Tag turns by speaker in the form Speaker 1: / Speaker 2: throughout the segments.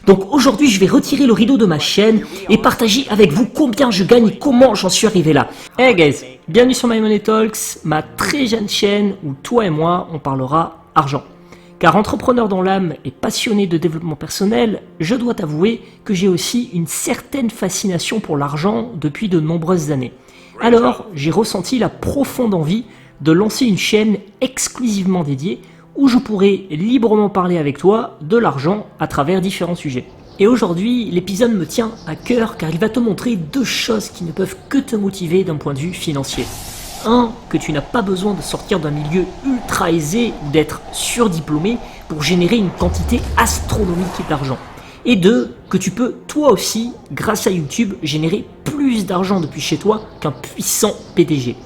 Speaker 1: Donc aujourd'hui, je vais retirer le rideau de ma chaîne et partager avec vous combien je gagne et comment j'en suis arrivé là. Hey guys, bienvenue sur My Money Talks, ma très jeune chaîne où toi et moi, on parlera argent. Car entrepreneur dans l'âme et passionné de développement personnel, je dois t'avouer que j'ai aussi une certaine fascination pour l'argent depuis de nombreuses années. Alors, j'ai ressenti la profonde envie de lancer une chaîne exclusivement dédiée où je pourrais librement parler avec toi de l'argent à travers différents sujets. Et aujourd'hui, l'épisode me tient à cœur car il va te montrer deux choses qui ne peuvent que te motiver d'un point de vue financier. 1. Que tu n'as pas besoin de sortir d'un milieu ultra aisé ou d'être surdiplômé pour générer une quantité astronomique d'argent. Et 2. Que tu peux toi aussi, grâce à YouTube, générer plus d'argent depuis chez toi qu'un puissant PDG.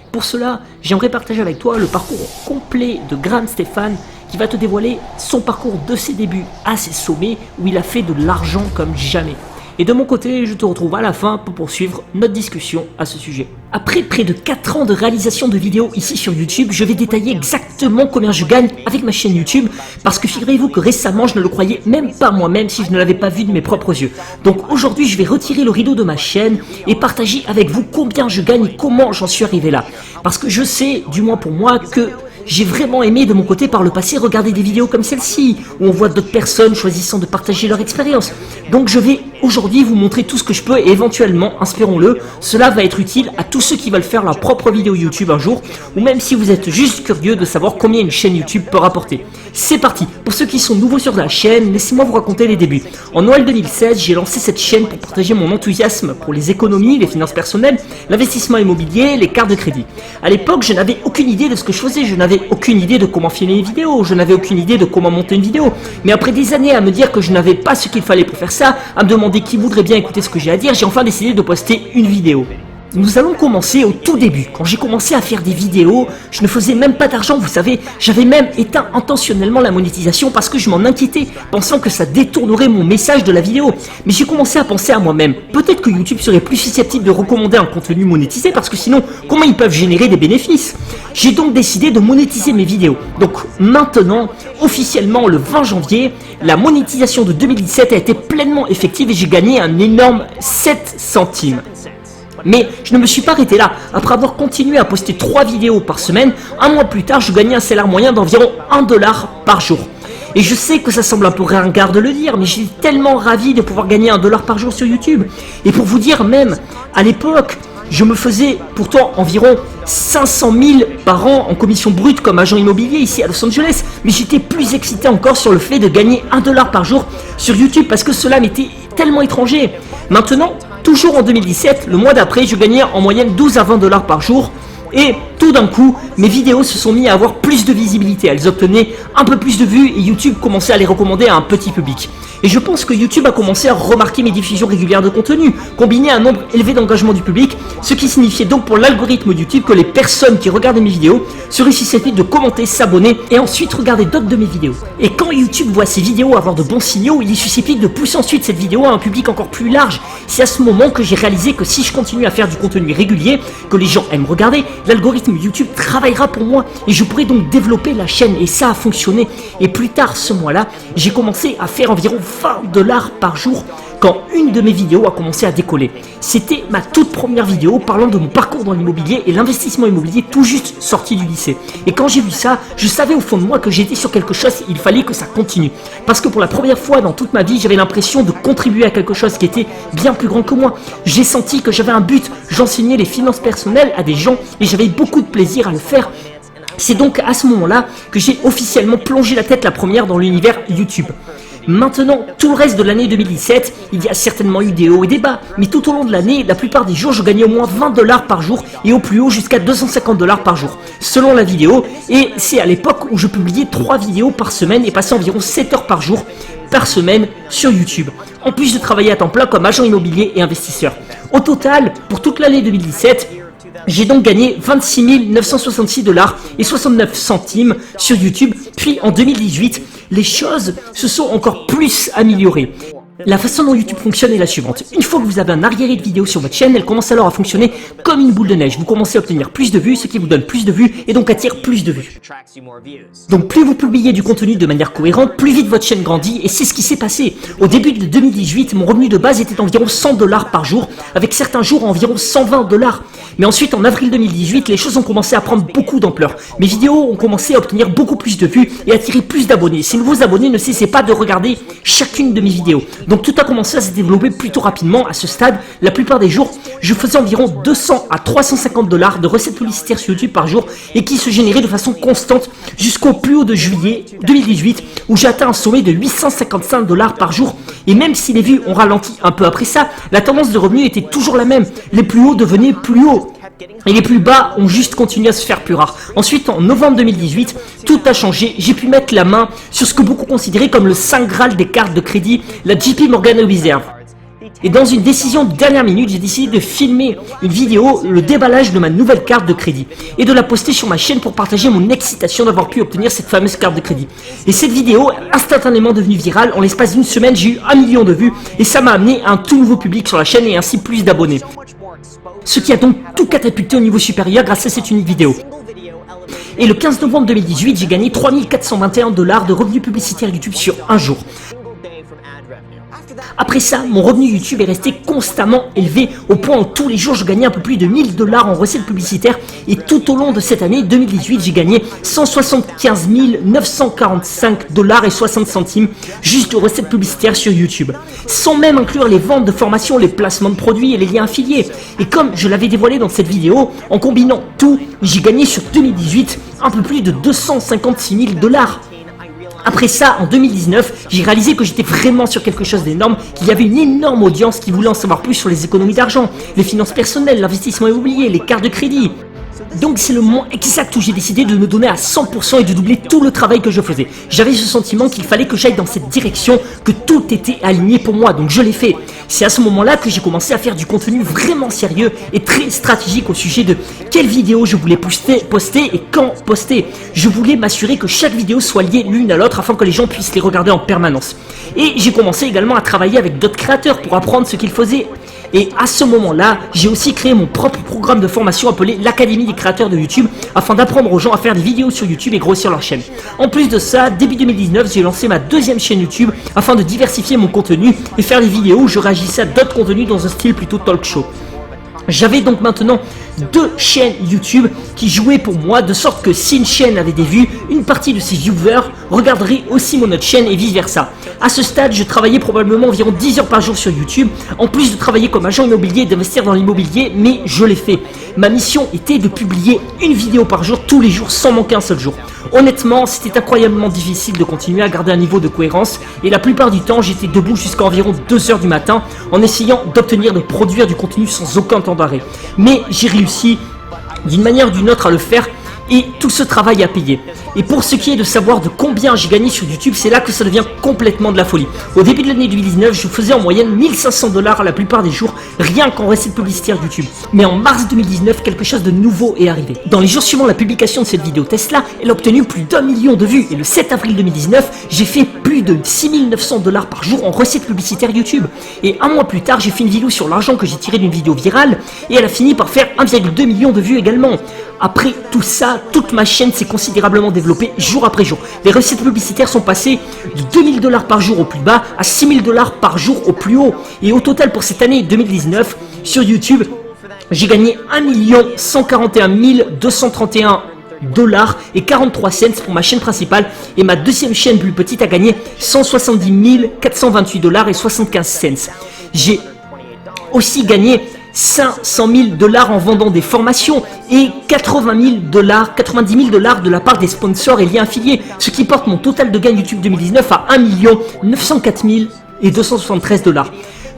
Speaker 1: Pour cela, j'aimerais partager avec toi le parcours complet de Graham Stephan qui va te dévoiler son parcours de ses débuts à ses sommets où il a fait de l'argent comme jamais. Et de mon côté, je te retrouve à la fin pour poursuivre notre discussion à ce sujet. Après près de 4 ans de réalisation de vidéos ici sur YouTube, je vais détailler exactement combien je gagne avec ma chaîne YouTube parce que figurez-vous que récemment, je ne le croyais même pas moi-même si je ne l'avais pas vu de mes propres yeux. Donc aujourd'hui, je vais retirer le rideau de ma chaîne et partager avec vous combien je gagne et comment j'en suis arrivé là. Parce que je sais, du moins pour moi, que j'ai vraiment aimé de mon côté par le passé regarder des vidéos comme celle-ci, où on voit d'autres personnes choisissant de partager leur expérience. Donc je vais aujourd'hui vous montrer tout ce que je peux et éventuellement, inspirons-le, cela va être utile à tous ceux qui veulent faire leur propre vidéo YouTube un jour, ou même si vous êtes juste curieux de savoir combien une chaîne YouTube peut rapporter. C'est parti. Pour ceux qui sont nouveaux sur la chaîne, laissez-moi vous raconter les débuts. En Noël 2016, j'ai lancé cette chaîne pour partager mon enthousiasme pour les économies, les finances personnelles, l'investissement immobilier, les cartes de crédit. À l'époque, je n'avais aucune idée de ce que je faisais, je n'avais aucune idée de comment filmer une vidéo, je n'avais aucune idée de comment monter une vidéo. Mais après des années à me dire que je n'avais pas ce qu'il fallait pour faire ça, à me demander qui voudrait bien écouter ce que j'ai à dire, j'ai enfin décidé de poster une vidéo. Nous allons commencer au tout début. Quand j'ai commencé à faire des vidéos, je ne faisais même pas d'argent, vous savez. J'avais même éteint intentionnellement la monétisation parce que je m'en inquiétais, pensant que ça détournerait mon message de la vidéo. Mais j'ai commencé à penser à moi-même. Peut-être que YouTube serait plus susceptible de recommander un contenu monétisé parce que sinon, comment ils peuvent générer des bénéfices? J'ai donc décidé de monétiser mes vidéos. Donc maintenant, officiellement le 20 janvier, la monétisation de 2017 a été pleinement effective et j'ai gagné un énorme 7 centimes. Mais je ne me suis pas arrêté là. Après avoir continué à poster 3 vidéos par semaine, un mois plus tard, je gagnais un salaire moyen d'environ 1 $ par jour. Et je sais que ça semble un peu ringard de le dire, mais j'étais tellement ravi de pouvoir gagner 1 $ par jour sur YouTube. Et pour vous dire même, à l'époque, je me faisais pourtant environ 500 000 par an en commission brute comme agent immobilier ici à Los Angeles. Mais j'étais plus excité encore sur le fait de gagner 1 $ par jour sur YouTube parce que cela m'était tellement étranger. Maintenant, toujours en 2017, le mois d'après, je gagnais en moyenne 12 à 20 $ par jour. Et tout d'un coup, mes vidéos se sont mis à avoir plus de visibilité. Elles obtenaient un peu plus de vues et YouTube commençait à les recommander à un petit public. Et je pense que YouTube a commencé à remarquer mes diffusions régulières de contenu, combinées à un nombre élevé d'engagement du public, ce qui signifiait donc pour l'algorithme de YouTube que les personnes qui regardaient mes vidéos seraient susceptibles de commenter, s'abonner et ensuite regarder d'autres de mes vidéos. Et quand YouTube voit ces vidéos avoir de bons signaux, il est susceptible de pousser ensuite cette vidéo à un public encore plus large. C'est à ce moment que j'ai réalisé que si je continue à faire du contenu régulier, que les gens aiment regarder, l'algorithme YouTube travaillera pour moi et je pourrai donc développer la chaîne et ça a fonctionné. Et plus tard ce mois-là, j'ai commencé à faire environ 20 $ par jour quand une de mes vidéos a commencé à décoller. C'était ma toute première vidéo parlant de mon parcours dans l'immobilier et l'investissement immobilier tout juste sorti du lycée. Et quand j'ai vu ça, je savais au fond de moi que j'étais sur quelque chose, il fallait que ça continue. Parce que pour la première fois dans toute ma vie, j'avais l'impression de contribuer à quelque chose qui était bien plus grand que moi. J'ai senti que j'avais un but, j'enseignais les finances personnelles à des gens et j'avais beaucoup de plaisir à le faire. C'est donc à ce moment-là que j'ai officiellement plongé la tête la première dans l'univers YouTube. Maintenant, tout le reste de l'année 2017, il y a certainement eu des hauts et des bas, mais tout au long de l'année, la plupart des jours, je gagnais au moins 20 $ par jour et au plus haut jusqu'à 250 $ par jour, selon la vidéo. Et c'est à l'époque où je publiais 3 vidéos par semaine et passais environ 7 heures par jour par semaine sur YouTube, en plus de travailler à temps plein comme agent immobilier et investisseur. Au total, pour toute l'année 2017, j'ai donc gagné 26 966 $ et 69 centimes sur YouTube. Puis en 2018, les choses se sont encore plus améliorées. La façon dont YouTube fonctionne est la suivante. Une fois que vous avez un arriéré de vidéos sur votre chaîne, elle commence alors à fonctionner comme une boule de neige. Vous commencez à obtenir plus de vues, ce qui vous donne plus de vues et donc attire plus de vues. Donc plus vous publiez du contenu de manière cohérente, plus vite votre chaîne grandit et c'est ce qui s'est passé. Au début de 2018, mon revenu de base était d'environ $100 par jour, avec certains jours environ $120. Mais ensuite, en avril 2018, les choses ont commencé à prendre beaucoup d'ampleur. Mes vidéos ont commencé à obtenir beaucoup plus de vues et attirer plus d'abonnés. Ces nouveaux abonnés ne cessaient pas de regarder chacune de mes vidéos. Donc tout a commencé à se développer plutôt rapidement. À ce stade, la plupart des jours, je faisais environ 200 à $350 de recettes publicitaires sur YouTube par jour et qui se généraient de façon constante jusqu'au plus haut de juillet 2018 où j'ai atteint un sommet de $855 par jour. Et même si les vues ont ralenti un peu après ça, la tendance de revenus était toujours la même. Les plus hauts devenaient plus hauts. Et les plus bas ont juste continué à se faire plus rares. Ensuite, en novembre 2018, tout a changé. J'ai pu mettre la main sur ce que beaucoup considéraient comme le saint graal des cartes de crédit, la JP Morgan Reserve. Et dans une décision de dernière minute, j'ai décidé de filmer une vidéo, le déballage de ma nouvelle carte de crédit, et de la poster sur ma chaîne pour partager mon excitation d'avoir pu obtenir cette fameuse carte de crédit. Et cette vidéo est instantanément devenue virale. En l'espace d'une semaine, j'ai eu 1 million de vues, et ça m'a amené à un tout nouveau public sur la chaîne et ainsi plus d'abonnés. Ce qui a donc tout catapulté au niveau supérieur grâce à cette unique vidéo. Et le 15 novembre 2018, j'ai gagné $3421 de revenus publicitaires YouTube sur un jour. Après ça, mon revenu YouTube est resté constamment élevé au point où tous les jours je gagnais un peu plus de $1000 en recettes publicitaires et tout au long de cette année 2018, j'ai gagné $175 945 et 60 centimes juste de recettes publicitaires sur YouTube, sans même inclure les ventes de formations, les placements de produits et les liens affiliés. Et comme je l'avais dévoilé dans cette vidéo, en combinant tout, j'ai gagné sur 2018 un peu plus de $256 000. Après ça, en 2019, j'ai réalisé que j'étais vraiment sur quelque chose d'énorme, qu'il y avait une énorme audience qui voulait en savoir plus sur les économies d'argent, les finances personnelles, l'investissement immobilier, les cartes de crédit. Donc c'est le moment exact où j'ai décidé de me donner à 100% et de doubler tout le travail que je faisais. J'avais ce sentiment qu'il fallait que j'aille dans cette direction, que tout était aligné pour moi, donc je l'ai fait. C'est à ce moment-là que j'ai commencé à faire du contenu vraiment sérieux et très stratégique au sujet de quelles vidéos je voulais poster et quand poster. Je voulais m'assurer que chaque vidéo soit liée l'une à l'autre afin que les gens puissent les regarder en permanence. Et j'ai commencé également à travailler avec d'autres créateurs pour apprendre ce qu'ils faisaient. Et à ce moment-là, j'ai aussi créé mon propre programme de formation appelé l'Académie des créateurs de YouTube afin d'apprendre aux gens à faire des vidéos sur YouTube et grossir leur chaîne. En plus de ça, début 2019, j'ai lancé ma deuxième chaîne YouTube afin de diversifier mon contenu et faire des vidéos où je réagissais à d'autres contenus dans un style plutôt talk show. J'avais donc maintenant 2 chaînes YouTube qui jouaient pour moi, de sorte que si une chaîne avait des vues, une partie de ses viewers regarderait aussi mon autre chaîne et vice versa. À ce stade, je travaillais probablement environ 10 heures par jour sur YouTube, en plus de travailler comme agent immobilier et d'investir dans l'immobilier, mais je l'ai fait. Ma mission était de publier une vidéo par jour, tous les jours, sans manquer un seul jour. Honnêtement, c'était incroyablement difficile de continuer à garder un niveau de cohérence et la plupart du temps, j'étais debout jusqu'à environ 2 heures du matin en essayant d'obtenir de produire du contenu sans aucun temps d'arrêt. Mais j'ai réussi d'une manière ou d'une autre à le faire et tout ce travail a payé. Et pour ce qui est de savoir de combien j'ai gagné sur YouTube, c'est là que ça devient complètement de la folie. Au début de l'année 2019, je faisais en moyenne $1500 la plupart des jours, rien qu'en recettes publicitaires YouTube. Mais en mars 2019, quelque chose de nouveau est arrivé. Dans les jours suivant la publication de cette vidéo Tesla, elle a obtenu plus d'1 million de vues. Et le 7 avril 2019, j'ai fait plus de $6900 par jour en recettes publicitaires YouTube. Et un mois plus tard, j'ai fait une vidéo sur l'argent que j'ai tiré d'une vidéo virale et elle a fini par faire 1,2 million de vues également. Après tout ça, toute ma chaîne s'est considérablement développée jour après jour. Les recettes publicitaires sont passées de $2000 par jour au plus bas à $6000 par jour au plus haut. Et au total pour cette année 2019, sur YouTube, j'ai gagné 1 141 231 et 43 cents pour ma chaîne principale et ma deuxième chaîne plus petite a gagné 170 428 et 75 cents. J'ai aussi gagné 500 000 $ en vendant des formations et 90 000 $ de la part des sponsors et liens affiliés, ce qui porte mon total de gain YouTube 2019 à 1 904 273 $.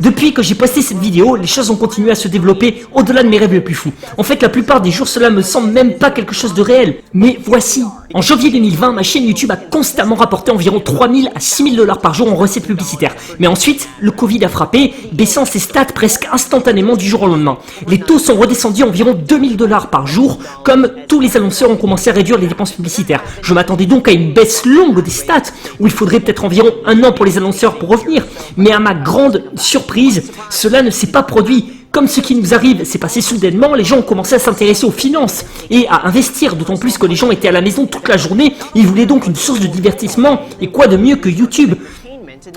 Speaker 1: Depuis que j'ai posté cette vidéo, les choses ont continué à se développer au-delà de mes rêves les plus fous. En fait, la plupart des jours, cela me semble même pas quelque chose de réel. Mais voici En janvier 2020, ma chaîne YouTube a constamment rapporté environ 3000 à 6000 dollars par jour en recettes publicitaires. Mais ensuite, le Covid a frappé, baissant ses stats presque instantanément du jour au lendemain. Les taux sont redescendus à environ 2000 dollars par jour, comme tous les annonceurs ont commencé à réduire les dépenses publicitaires. Je m'attendais donc à une baisse longue des stats, où il faudrait peut-être environ un an pour les annonceurs pour revenir. Mais à ma grande surprise, cela ne s'est pas produit. Comme ce qui nous arrive s'est passé soudainement, les gens ont commencé à s'intéresser aux finances et à investir, d'autant plus que les gens étaient à la maison toute la journée, ils voulaient donc une source de divertissement, et quoi de mieux que YouTube?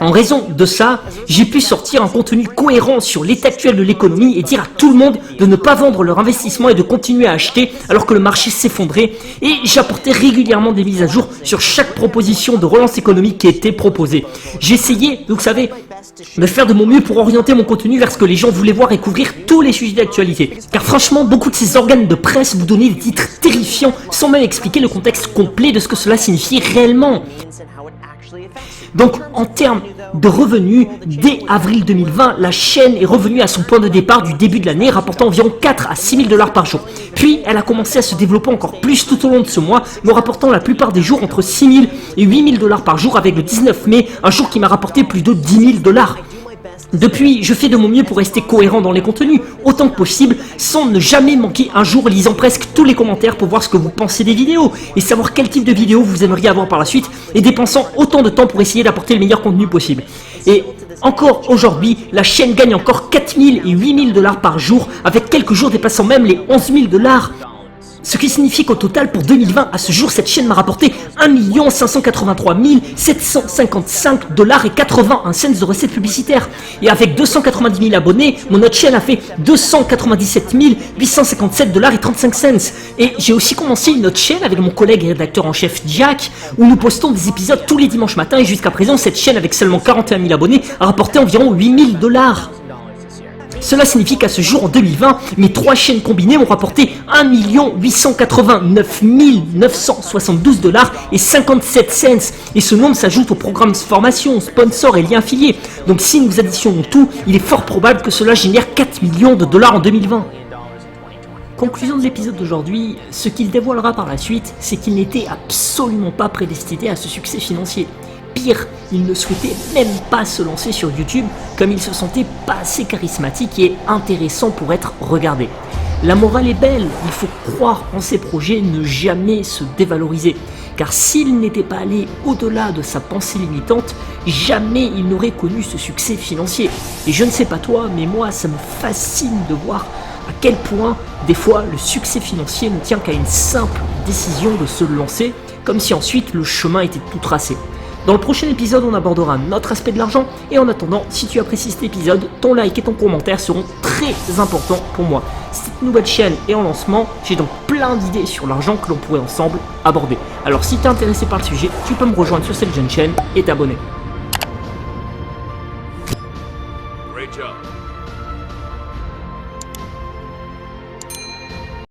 Speaker 1: En raison de ça, j'ai pu sortir un contenu cohérent sur l'état actuel de l'économie et dire à tout le monde de ne pas vendre leur investissement et de continuer à acheter alors que le marché s'effondrait, et j'apportais régulièrement des mises à jour sur chaque proposition de relance économique qui était proposée. J'essayais, vous savez, de faire de mon mieux pour orienter mon contenu vers ce que les gens voulaient voir et couvrir tous les sujets d'actualité. Car franchement, beaucoup de ces organes de presse vous donnaient des titres terrifiants sans même expliquer le contexte complet de ce que cela signifiait réellement. Donc en termes de revenus, dès avril 2020, la chaîne est revenue à son point de départ du début de l'année, rapportant environ 4 à 6 000 dollars par jour. Puis elle a commencé à se développer encore plus tout au long de ce mois, me rapportant la plupart des jours entre 6 000 et 8 000 dollars par jour, avec le 19 mai, un jour qui m'a rapporté plus de 10 000 dollars. Depuis, je fais de mon mieux pour rester cohérent dans les contenus, autant que possible, sans ne jamais manquer un jour, lisant presque tous les commentaires pour voir ce que vous pensez des vidéos, et savoir quel type de vidéo vous aimeriez avoir par la suite, et dépensant autant de temps pour essayer d'apporter le meilleur contenu possible. Et encore aujourd'hui, la chaîne gagne encore 4 000 et 8 000 dollars par jour, avec quelques jours dépassant même les 11 000 dollars. Ce qui signifie qu'au total, pour 2020, à ce jour, cette chaîne m'a rapporté 1 583 755 dollars et 81 cents de recettes publicitaires. Et avec 290 000 abonnés, mon autre chaîne a fait 297 857 dollars et 35 cents. Et j'ai aussi commencé une autre chaîne avec mon collègue et rédacteur en chef Jack, où nous postons des épisodes tous les dimanches matins. Et jusqu'à présent, cette chaîne, avec seulement 41 000 abonnés, a rapporté environ 8 000 dollars. Cela signifie qu'à ce jour, en 2020, mes 3 chaînes combinées m'ont rapporté 1 889 972 dollars et 57 cents. Et ce nombre s'ajoute aux programmes formation, sponsors et liens affiliés. Donc si nous additionnons tout, il est fort probable que cela génère 4 millions de dollars en 2020. Conclusion de l'épisode d'aujourd'hui, ce qu'il dévoilera par la suite, c'est qu'il n'était absolument pas prédestiné à ce succès financier. Pire, il ne souhaitait même pas se lancer sur YouTube, comme il se sentait pas assez charismatique et intéressant pour être regardé. La morale est belle, il faut croire en ses projets, ne jamais se dévaloriser. Car s'il n'était pas allé au-delà de sa pensée limitante, jamais il n'aurait connu ce succès financier. Et je ne sais pas toi, mais moi ça me fascine de voir à quel point, des fois, le succès financier ne tient qu'à une simple décision de se lancer, comme si ensuite le chemin était tout tracé. Dans le prochain épisode, on abordera notre aspect de l'argent, et en attendant, si tu apprécies cet épisode, ton like et ton commentaire seront très importants pour moi. Cette nouvelle chaîne est en lancement, j'ai donc plein d'idées sur l'argent que l'on pourrait ensemble aborder. Alors si tu es intéressé par le sujet, tu peux me rejoindre sur cette jeune chaîne et t'abonner.